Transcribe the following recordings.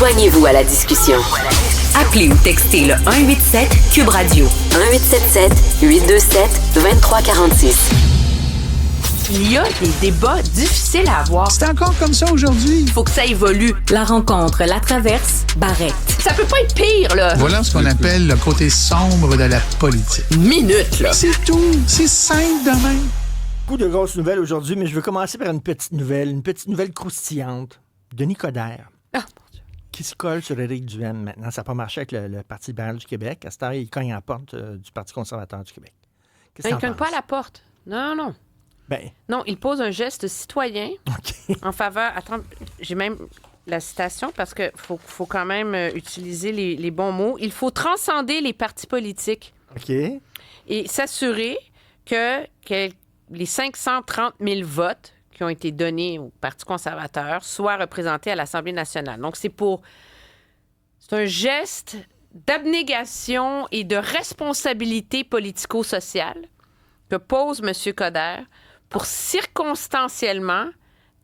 Joignez-vous à la discussion. Appelez ou textez le 187 Cube Radio 1877-827-2346. Il y a des débats difficiles à avoir. C'est encore comme ça aujourd'hui. Il faut que ça évolue. La rencontre, la traverse, Barrette. Ça peut pas être pire, là. Voilà ce qu'on appelle le côté sombre de la politique. Minute, là. C'est tout. C'est simple de même. Beaucoup de grosses nouvelles aujourd'hui, mais je veux commencer par une petite nouvelle croustillante. Denis Coderre. Ah, mon Dieu. Qui se colle sur Éric Duhaime maintenant. Ça n'a pas marché avec le Parti libéral du Québec. À cette heure, il cogne à la porte du Parti conservateur du Québec. Qu'est-ce que Il ne cogne pas à la porte. Non. Ben, Non, il pose un geste citoyen OK. en faveur... Attends, j'ai même la citation parce qu'il faut quand même utiliser les bons mots. Il faut transcender les partis politiques OK. et s'assurer que les 530 000 votes qui ont été donnés au Parti conservateur soient représentés à l'Assemblée nationale. Donc, c'est un geste d'abnégation et de responsabilité politico-sociale que pose M. Coderre pour circonstanciellement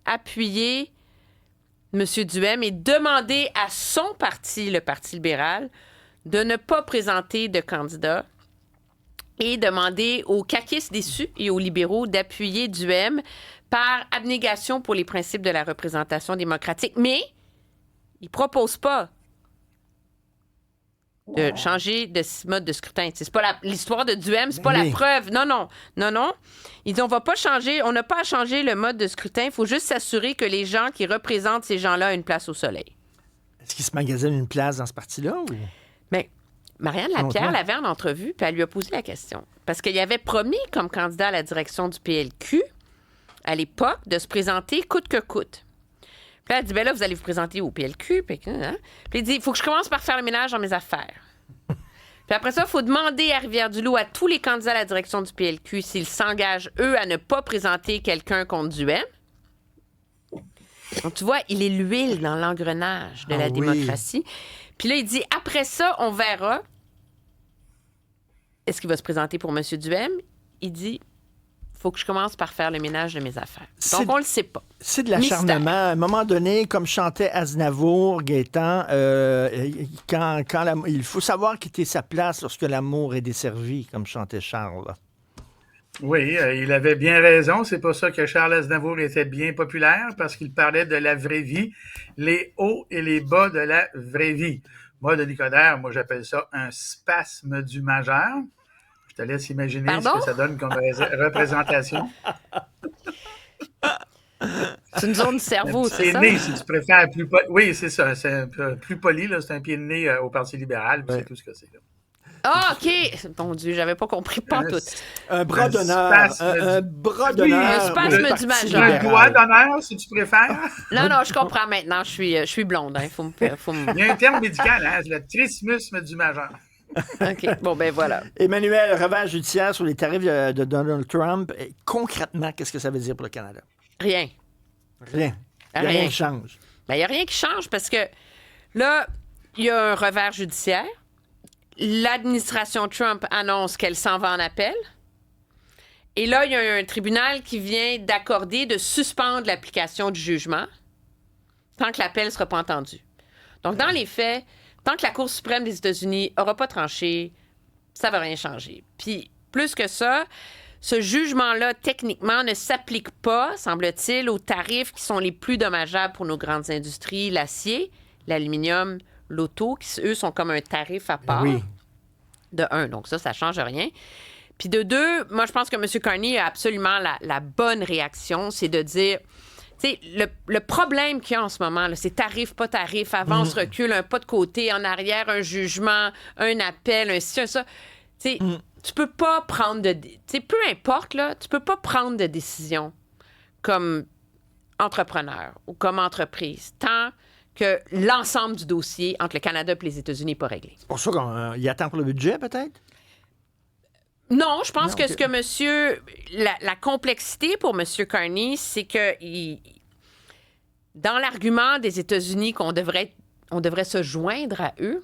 appuyer M. Duhaime et demander à son parti, le Parti libéral, de ne pas présenter de candidat et demander aux caquistes déçus et aux libéraux d'appuyer Duhaime par abnégation pour les principes de la représentation démocratique. Mais il ne propose pas de changer de mode de scrutin. C'est pas l'histoire de Duhaime, c'est pas la preuve. Non. Il dit on va pas changer, on n'a pas à changer le mode de scrutin. Il faut juste s'assurer que les gens qui représentent ces gens-là aient une place au soleil. Est-ce qu'il se magasine une place dans ce parti-là? Ou... Mais Marianne Lapierre l'avait en entrevue, puis elle lui a posé la question. Parce qu'il avait promis, comme candidat à la direction du PLQ, à l'époque, de se présenter coûte que coûte. Puis elle a dit, ben là, vous allez vous présenter au PLQ. Puis il dit, il faut que je commence par faire le ménage dans mes affaires. Puis après ça, il faut demander à Rivière-du-Loup, à tous les candidats à la direction du PLQ, s'ils s'engagent, eux, à ne pas présenter quelqu'un contre Duhaime. Donc, tu vois, il est l'huile dans l'engrenage de la démocratie. Puis là, il dit, après ça, on verra. Est-ce qu'il va se présenter pour M. Duhaime? Il dit, faut que je commence par faire le ménage de mes affaires. Donc, on le sait pas. C'est de l'acharnement. À un moment donné, comme chantait Aznavour, Gaétan, il faut savoir quitter sa place lorsque l'amour est desservi, comme chantait Charles. Oui, il avait bien raison. C'est pour ça que Charles Aznavour était bien populaire, parce qu'il parlait de la vraie vie, les hauts et les bas de la vraie vie. Moi, Denis Coderre, j'appelle ça un spasme du majeur. Je te laisse imaginer ce que ça donne comme représentation. C'est une zone du cerveau, c'est ça? Pied de nez, si tu préfères. Oui, c'est ça. C'est un peu plus poli, là. C'est un pied de nez au Parti libéral. C'est tout ce que c'est. Là. Ah, OK! Mon Dieu, j'avais pas compris pas tout. Un bras d'honneur. Un bras d'honneur. Un spasme du majeur. Un doigt d'honneur, si tu préfères. Non, je comprends maintenant. Je suis blonde. Hein. Il y a un terme médical, hein? Le trismusme du majeur. OK. Bon, ben voilà. Emmanuel, revers judiciaire sur les tarifs de Donald Trump. Et concrètement, qu'est-ce que ça veut dire pour le Canada? Rien. Rien. Il n'y a rien qui change. Ben, il n'y a rien qui change parce que là, il y a un revers judiciaire. L'administration Trump annonce qu'elle s'en va en appel. Et là, il y a un tribunal qui vient d'accorder de suspendre l'application du jugement tant que l'appel ne sera pas entendu. Donc, dans les faits, tant que la Cour suprême des États-Unis n'aura pas tranché, ça ne va rien changer. Puis, plus que ça, ce jugement-là, techniquement, ne s'applique pas, semble-t-il, aux tarifs qui sont les plus dommageables pour nos grandes industries, l'acier, l'aluminium, l'auto, qui, eux, sont comme un tarif à part. Oui. De un, donc ça ne change rien. Puis de deux, moi, je pense que M. Carney a absolument la bonne réaction, c'est de dire... Tu sais, le problème qu'il y a en ce moment, là, c'est tarif, pas tarif, avance, recul, un pas de côté, en arrière, un jugement, un appel, un ci, un ça. Tu sais, tu peux pas prendre de... Tu sais, peu importe, là, tu peux pas prendre de décision comme entrepreneur ou comme entreprise tant que l'ensemble du dossier entre le Canada et les États-Unis n'est pas réglé. C'est pour ça qu'il attend pour le budget, peut-être? Non, je pense que ce que monsieur... La complexité pour M. Carney, c'est que dans l'argument des États-Unis qu'on devrait se joindre à eux,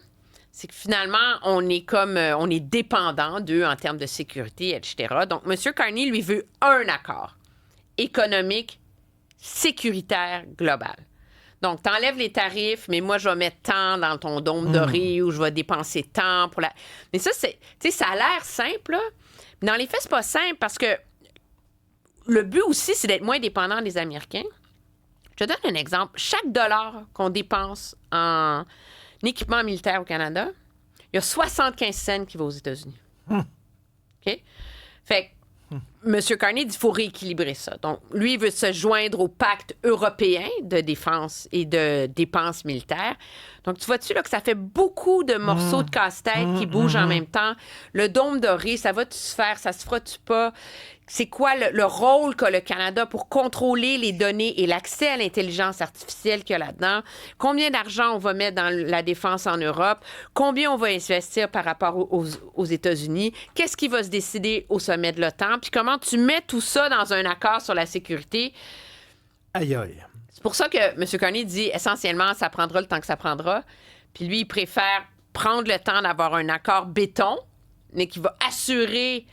c'est que finalement, on est dépendant d'eux en termes de sécurité, etc. Donc, M. Carney, lui, veut un accord économique, sécuritaire, global. Donc, tu enlèves les tarifs, mais moi, je vais mettre tant dans ton dôme doré ou je vais dépenser tant pour la... Mais ça, tu sais, ça a l'air simple, là. Mais dans les faits, c'est pas simple parce que le but aussi, c'est d'être moins dépendant des Américains. Je te donne un exemple. Chaque dollar qu'on dépense en équipement militaire au Canada, il y a 75 cents qui vont aux États-Unis. OK? Fait que M. Carney dit qu'il faut rééquilibrer ça. Donc, lui, il veut se joindre au pacte européen de défense et de dépenses militaires. Donc, tu vois-tu là, que ça fait beaucoup de morceaux de casse-tête qui bougent en même temps? Le dôme doré, ça va-tu se faire? Ça se fera-tu pas? C'est quoi le rôle qu'a le Canada pour contrôler les données et l'accès à l'intelligence artificielle qu'il y a là-dedans? Combien d'argent on va mettre dans la défense en Europe? Combien on va investir par rapport aux États-Unis? Qu'est-ce qui va se décider au sommet de l'OTAN? Puis comment tu mets tout ça dans un accord sur la sécurité? Aïe, aïe. C'est pour ça que M. Carney dit essentiellement, ça prendra le temps que ça prendra. Puis lui, il préfère prendre le temps d'avoir un accord béton, mais qui va assurer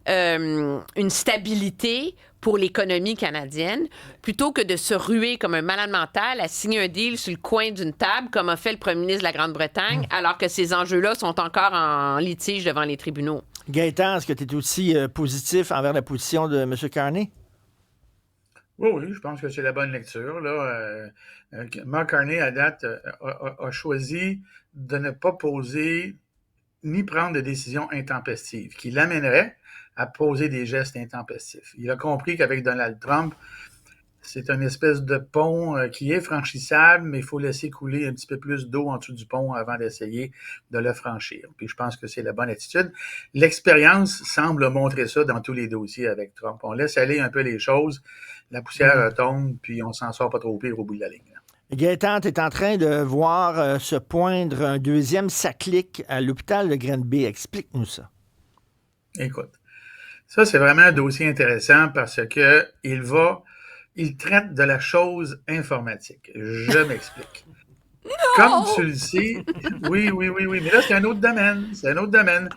une stabilité pour l'économie canadienne, plutôt que de se ruer comme un malade mental à signer un deal sur le coin d'une table, comme a fait le premier ministre de la Grande-Bretagne, alors que ces enjeux-là sont encore en litige devant les tribunaux. Gaëtan, est-ce que tu es aussi positif envers la position de M. Carney? Oui, je pense que c'est la bonne lecture. Là. Mark Carney, à date, a choisi de ne pas poser ni prendre de décisions intempestives qui l'amèneraient à poser des gestes intempestifs. Il a compris qu'avec Donald Trump, c'est une espèce de pont qui est franchissable, mais il faut laisser couler un petit peu plus d'eau en dessous du pont avant d'essayer de le franchir. Puis je pense que c'est la bonne attitude. L'expérience semble montrer ça dans tous les dossiers avec Trump. On laisse aller un peu les choses, la poussière tombe, puis on s'en sort pas trop pire au bout de la ligne. Gaëtan, tu es en train de voir se poindre un deuxième SACLIC à l'hôpital de Granby. Explique-nous ça. Écoute, ça, c'est vraiment un dossier intéressant parce que il traite de la chose informatique. Je m'explique. Comme tu le sais, oui, mais là, c'est un autre domaine.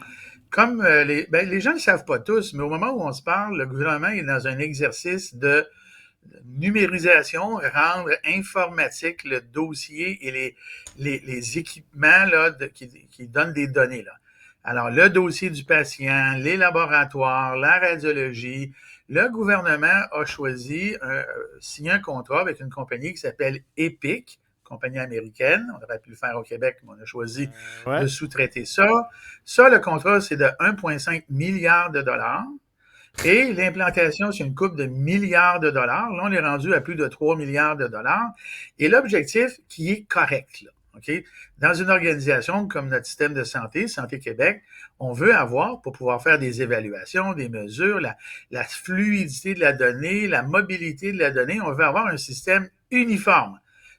Comme les gens ne le savent pas tous, mais au moment où on se parle, le gouvernement est dans un exercice de numérisation, rendre informatique le dossier et les équipements là, qui donnent des données. Là. Alors, le dossier du patient, les laboratoires, la radiologie, le gouvernement a choisi, signé un contrat avec une compagnie qui s'appelle Epic, compagnie américaine. On aurait pu le faire au Québec, mais on a choisi de sous-traiter ça. Ça, le contrat, c'est de 1,5 milliard de dollars. Et l'implantation, c'est une coupe de milliards de dollars. Là, on est rendu à plus de 3 milliards de dollars. Et l'objectif qui est correct, là, OK? Dans une organisation comme notre système de santé, Santé Québec, on veut avoir, pour pouvoir faire des évaluations, des mesures, la fluidité de la donnée, la mobilité de la donnée, on veut avoir un système uniforme.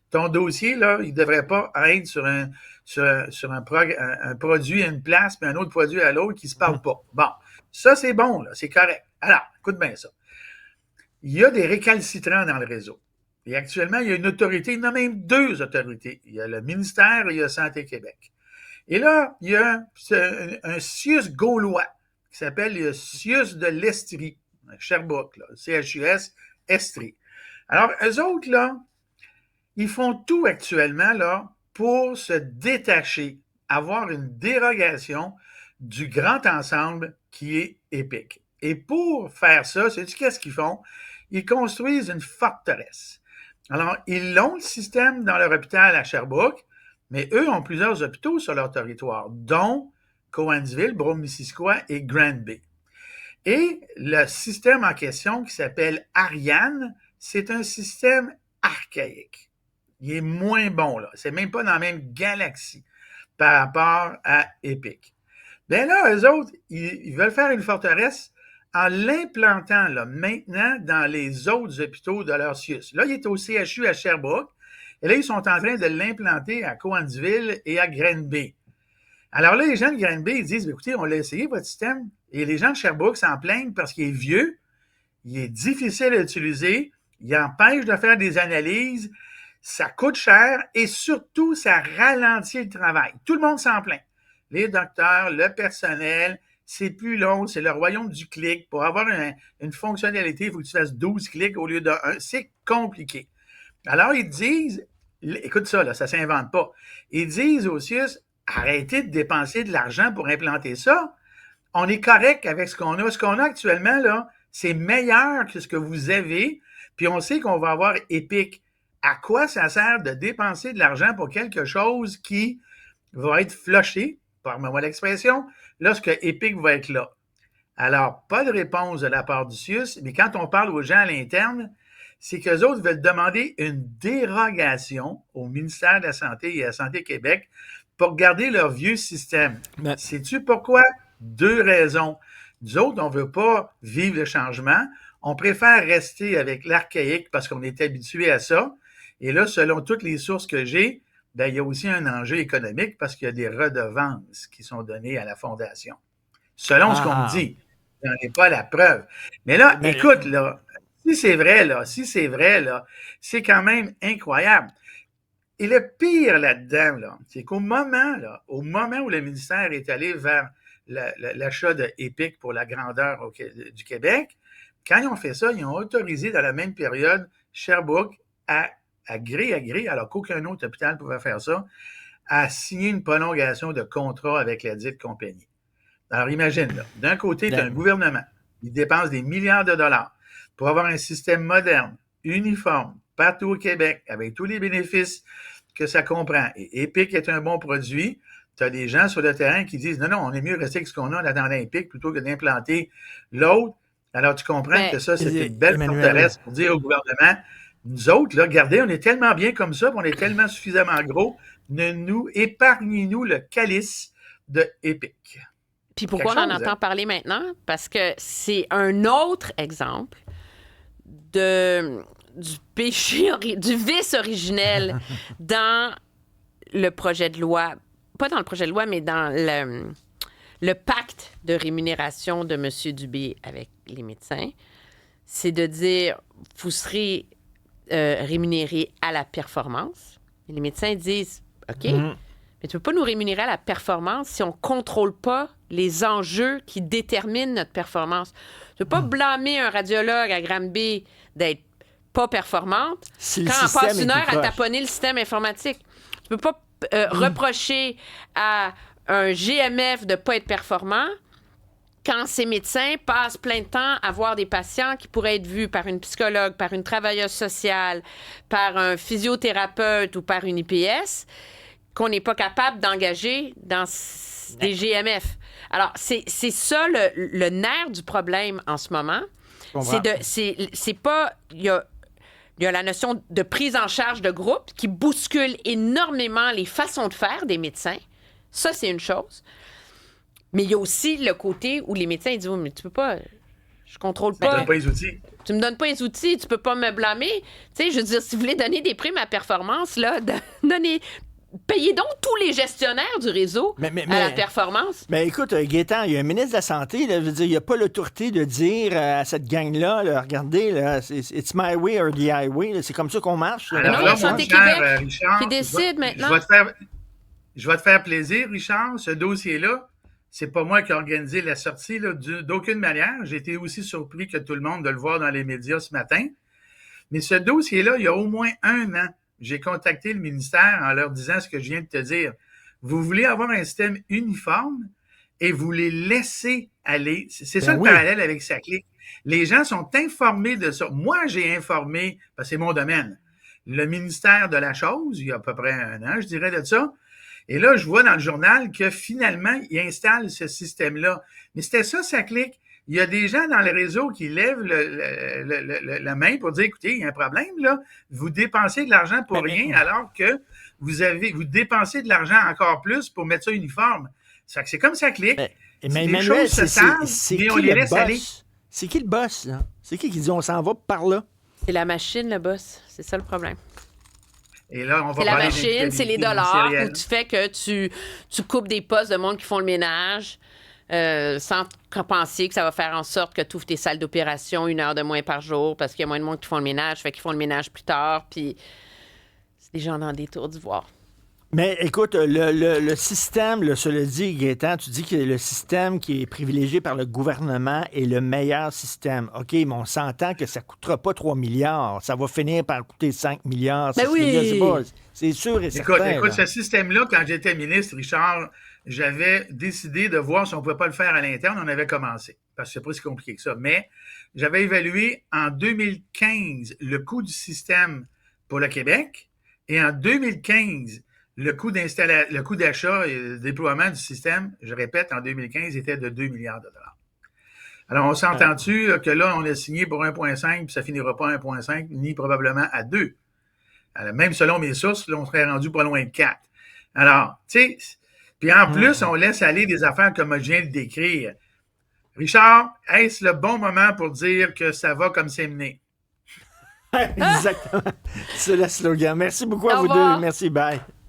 Ton dossier, là, il ne devrait pas être sur un produit à une place, puis un autre produit à l'autre qui ne se parle pas. Bon, ça, c'est bon, là, c'est correct. Alors, écoute bien ça. Il y a des récalcitrants dans le réseau. Et actuellement, il y a une autorité, il y en a même 2 autorités. Il y a le ministère et il y a Santé Québec. Et là, il y a un CIUS gaulois qui s'appelle le CIUS de l'Estrie, Sherbrooke, là, CHUS Estrie. Alors, eux autres, là, ils font tout actuellement là, pour se détacher, avoir une dérogation du grand ensemble qui est Epic. Et pour faire ça, sais-tu qu'est-ce qu'ils font? Ils construisent une forteresse. Alors, ils ont le système dans leur hôpital à Sherbrooke, mais eux ont plusieurs hôpitaux sur leur territoire, dont Cowansville, Brome-Missisquoi et Granby. Et le système en question, qui s'appelle Ariane, c'est un système archaïque. Il est moins bon, là. C'est même pas dans la même galaxie par rapport à Epic. Bien là, eux autres, ils veulent faire une forteresse en l'implantant là, maintenant dans les autres hôpitaux de leur CIUS. Là, il est au CHU à Sherbrooke, et là, ils sont en train de l'implanter à Cowansville et à Granby. Alors là, les gens de Granby, ils disent, écoutez, on l'a essayé, votre système, et les gens de Sherbrooke s'en plaignent parce qu'il est vieux, il est difficile à utiliser, il empêche de faire des analyses, ça coûte cher, et surtout, ça ralentit le travail. Tout le monde s'en plaint. Les docteurs, le personnel, c'est plus long, c'est le royaume du clic. Pour avoir une fonctionnalité, il faut que tu fasses 12 clics au lieu de 1. C'est compliqué. Alors, ils disent, écoute ça, là, ça s'invente pas. Ils disent au CIUS, arrêtez de dépenser de l'argent pour implanter ça. On est correct avec ce qu'on a. Ce qu'on a actuellement, là, c'est meilleur que ce que vous avez, puis on sait qu'on va avoir Epic. À quoi ça sert de dépenser de l'argent pour quelque chose qui va être flushé, pardonnez-moi l'expression, lorsque Epic va être là? Alors, pas de réponse de la part du CIUS, mais quand on parle aux gens à l'interne, c'est qu'eux autres veulent demander une dérogation au ministère de la Santé et à Santé Québec pour garder leur vieux système. Mais... Sais-tu pourquoi? 2 raisons. Nous autres, on ne veut pas vivre le changement. On préfère rester avec l'archaïque parce qu'on est habitué à ça. Et là, selon toutes les sources que j'ai, ben, il y a aussi un enjeu économique parce qu'il y a des redevances qui sont données à la Fondation. Selon ce qu'on me dit. Je n'en ai pas la preuve. Mais là, écoute, là, si c'est vrai, là, c'est quand même incroyable. Et le pire là-dedans, là, c'est qu'au moment où le ministère est allé vers l'achat de Epic pour la grandeur du Québec, quand ils ont fait ça, ils ont autorisé dans la même période Sherbrooke à gré, alors qu'aucun autre hôpital pouvait faire ça, à signer une prolongation de contrat avec la dite compagnie. Alors imagine, là, d'un côté, tu as un gouvernement, il dépense des milliards de dollars pour avoir un système moderne, uniforme, partout au Québec, avec tous les bénéfices que ça comprend. Et Epic est un bon produit. Tu as des gens sur le terrain qui disent non, on est mieux rester avec ce qu'on a en attendant Epic plutôt que d'implanter l'autre. Alors, tu comprends que ça, c'est une belle forteresse pour dire au gouvernement, nous autres, là, regardez, on est tellement bien comme ça, on est tellement suffisamment gros, épargnez-nous le calice de Epic. Puis pourquoi on en entend parler maintenant? Parce que c'est un autre exemple du péché, du vice originel dans le projet de loi, pas dans le projet de loi, mais dans le pacte de rémunération de M. Dubé avec les médecins. C'est de dire, vous serez rémunérés à la performance. Et les médecins disent, OK, mais tu ne peux pas nous rémunérer à la performance si on ne contrôle pas les enjeux qui déterminent notre performance. Tu ne peux pas blâmer un radiologue à Granby d'être pas performante quand on passe une heure à taponner le système informatique. Tu ne peux pas reprocher à un GMF de ne pas être performant quand ces médecins passent plein de temps à voir des patients qui pourraient être vus par une psychologue, par une travailleuse sociale, par un physiothérapeute ou par une IPS, qu'on n'est pas capable d'engager dans des GMF. Alors, c'est ça le nerf du problème en ce moment. C'est pas... Il y a la notion de prise en charge de groupe qui bouscule énormément les façons de faire des médecins. Ça, c'est une chose. Mais il y a aussi le côté où les médecins disent « mais tu peux pas... Je contrôle pas... » Tu me donnes pas les outils. Tu me donnes pas les outils, tu peux pas me blâmer. Tu sais, je veux dire, si vous voulez donner des primes à performance, là, payez donc tous les gestionnaires du réseau à la performance. Mais écoute, Gaétan, il y a un ministre de la Santé, là, je veux dire, il n'y a pas l'autorité de dire à cette gang-là, là, regardez, là, it's my way or the highway, là, c'est comme ça qu'on marche. Alors, non, la Santé Québec Richard, qui décide maintenant. Je vais te faire plaisir, Richard. Ce dossier-là, c'est pas moi qui ai organisé la sortie là, d'aucune manière. J'ai été aussi surpris que tout le monde de le voir dans les médias ce matin. Mais ce dossier-là, il y a au moins 1 an, j'ai contacté le ministère en leur disant ce que je viens de te dire. Vous voulez avoir un système uniforme et vous les laissez aller. C'est ça le parallèle avec SACLIC. Les gens sont informés de ça. Moi, j'ai informé, parce que c'est mon domaine, le ministère de la chose, il y a à peu près 1 an, je dirais, de ça. Et là, je vois dans le journal que finalement, ils installent ce système-là. Mais c'était ça, SACLIC. Il y a des gens dans le réseau qui lèvent la main pour dire, écoutez, il y a un problème, là. Vous dépensez de l'argent pour rien, alors que vous dépensez de l'argent encore plus pour mettre ça uniforme. Ça fait que c'est comme SACLIC. Mais les choses se savent, mais on les laisse aller. C'est qui le boss, là? C'est qui dit on s'en va par là? C'est la machine, le boss. C'est ça le problème. Et là, on va c'est la machine, c'est les dollars où tu fais que tu coupes des postes de monde qui font le ménage sans penser que ça va faire en sorte que tu ouvres tes salles d'opération 1 heure de moins par jour parce qu'il y a moins de monde qui font le ménage, fait qu'ils font le ménage plus tard, puis c'est des gens dans des tours d'ivoire. Mais écoute, le système, cela dit, Gaétan, tu dis que le système qui est privilégié par le gouvernement est le meilleur système. OK, mais on s'entend que ça ne coûtera pas 3 milliards. Ça va finir par coûter 5 milliards, 6 milliards. C'est sûr et certain. Écoute, là. ce système-là, quand j'étais ministre, Richard, j'avais décidé de voir si on ne pouvait pas le faire à l'interne. On avait commencé, parce que c'est pas si compliqué que ça. Mais j'avais évalué en 2015 le coût du système pour le Québec et en 2015, le coût d'achat et de déploiement du système, je répète, en 2015, était de 2 milliards de dollars. Alors, on s'entend-tu que là, on a signé pour 1,5 puis ça finira pas à 1,5 ni probablement à 2. Alors, même selon mes sources, là, on serait rendu pas loin de 4. Alors, tu sais, puis en plus, on laisse aller des affaires comme je viens de décrire. Richard, est-ce le bon moment pour dire que ça va comme c'est mené? Exactement. C'est le slogan. Merci beaucoup à Au vous revoir. deux. Merci, bye.